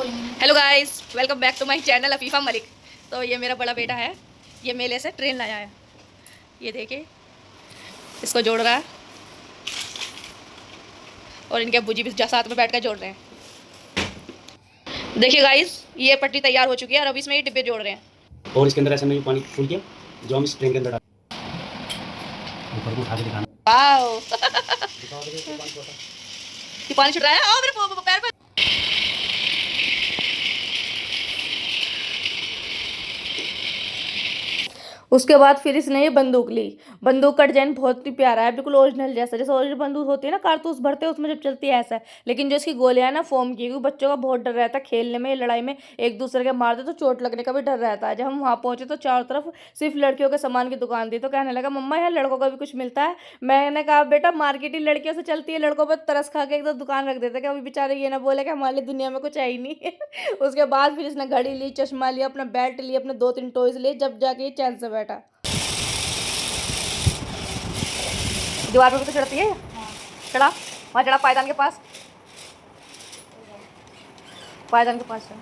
Hello guys, welcome back to my channel Afifa Malik. तो ये मेरा बड़ा बेटा है, ये मेले से ट्रेन लाया है। ये देखिए, इसको जोड़ रहा है और इनके अब्बू जी भी साथ में बैठ कर जोड़ रहे हैं। देखिए गाइस, ये पट्टी तैयार हो चुकी है और अब इसमें ये डिब्बे जोड़ रहे हैं। और इसके अंदर ऐसे में पानी फुल किया जो हम इस ट्रेन के अंदर ऊपर को उठा के दिखाना। वाओ दिखाओ देखो इसमें पानी छोटा। ये पानी छुट रहा है। आओ मेरे पैर पे। उसके बाद फिर इसने ये बंदूक ली। बंदूक का डिजाइन बहुत ही प्यारा है, बिल्कुल ओरिजिनल जैसा। जैसे ओरिजिनल बंदूक होती है ना, कारतूस भरते हैं उसमें जब चलती है ऐसा है। लेकिन जो इसकी गोलियां है ना, फोम की, क्योंकि बच्चों का बहुत डर रहता है खेलने में, लड़ाई में एक दूसरे के मारते तो चोट लगने का भी डर रहता है। जब हम वहाँ पहुंचे तो चारों तरफ सिर्फ लड़कियों के सामान की दुकान थी। तो कहने लगा, मम्मा यहाँ लड़कों का भी कुछ मिलता है। मैंने कहा, बेटा मार्केट ही लड़कियों से चलती है, लड़कों पर तरस खा के एक दो दुकान रख देते कि अभी बेचारे ये ना बोले कि हमारे लिए दुनिया में कुछ है ही नहीं। उसके बाद फिर इसने घड़ी ली, चश्मा लिया, अपना बेल्ट लिया, अपने दो तीन टॉयज लिए, जब जाके ये चैन से बैठा। दीवार पर भी तो चढ़ती है। चढ़ा, वहाँ चढ़ा, पायदान के पास, पायदान के पास चढ़ा।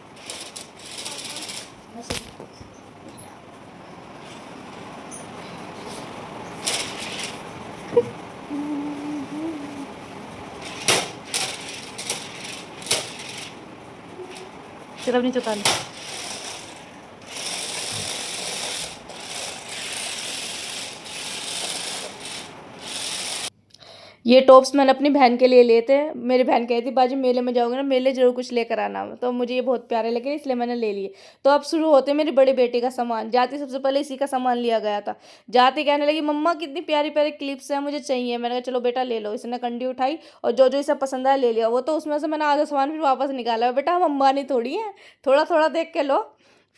सिर्फ नीचे उतार लो। ये टॉप्स मैंने अपनी बहन के लिए लिए थे। मेरी बहन कही थी, बाजी मेले में जाओगे ना, मेले जरूर कुछ लेकर आना। तो मुझे ये बहुत प्यारे लगे, इसलिए मैंने ले लिए। तो अब शुरू होते मेरी बड़ी बेटी का सामान। जाती सबसे पहले इसी का सामान लिया गया था। जाती कहने लगी, मम्मा कितनी प्यारी प्यारी क्लिप्स हैं, मुझे चाहिए। मैंने कहा चलो बेटा ले लो। इसने कंडी उठाई और जो जो इसे पसंद आया ले लिया। वो तो उसमें से मैंने आधा सामान फिर वापस निकाला। बेटा हम अंबानी थोड़ी है, थोड़ा थोड़ा देख के लो।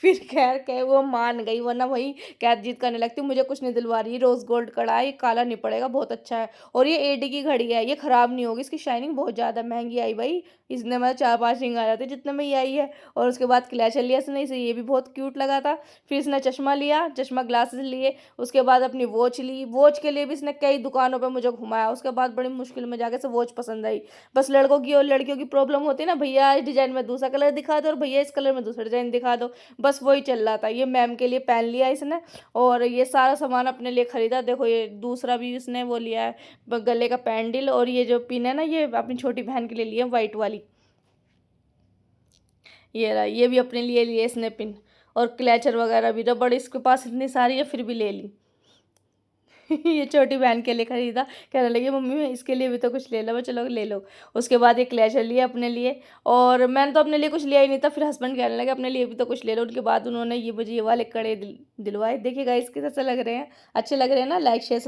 फिर खैर कह वो मान गई, वरना वही कैद जीत करने लगती, मुझे कुछ नहीं दिलवा रही। रोज गोल्ड कड़ा है, ये काला नहीं पड़ेगा, बहुत अच्छा है। और ये एडी की घड़ी है, ये खराब नहीं होगी, इसकी शाइनिंग बहुत ज़्यादा महंगी आई भाई। इसने मतलब 4-5 रिंग आ जाते जितने में ये आई है। और उसके बाद क्लैचर लिया इसने, इसे ये भी बहुत क्यूट लगा था। फिर इसने चश्मा लिया, चश्मा ग्लासेस लिए। उसके बाद अपनी वॉच ली, वॉच के लिए भी इसने कई दुकानों पर मुझे घुमाया। उसके बाद बड़ी मुश्किल में जाके से वॉच पसंद आई। बस लड़कों की और लड़कियों की प्रॉब्लम होती है ना, भैया इस डिजाइन में दूसरा कलर दिखा दो और भैया इस कलर में दूसरा डिजाइन दिखा दो, बस वही चल रहा था। ये मैम के लिए पेन लिया इसने और ये सारा सामान अपने लिए खरीदा। देखो ये दूसरा भी इसने वो लिया है, गले का पैंडल। और ये जो पिन है ना, ये अपनी छोटी बहन के लिए लिया वाइट वाली। ये रहा, ये भी अपने लिए लिए इसने पिन। और क्लैचर वगैरह भी, रबड़ इसके पास इतनी सारी है फिर भी ले ली। ये छोटी बहन के लिए खरीदा। कहने लगी, मम्मी मैं इसके लिए भी तो कुछ ले लो। मैं चलो ले लो। उसके बाद एक क्लैचर लिया अपने लिए। और मैंने तो अपने लिए कुछ लिया ही नहीं था। फिर हस्बैंड कहने लगे अपने लिए भी तो कुछ ले लो। उनके बाद उन्होंने ये मुझे ये वाले कड़े दिलवाए। देखिएगा इसके कैसे लग रहे हैं, अच्छे लग रहे हैं ना। Like share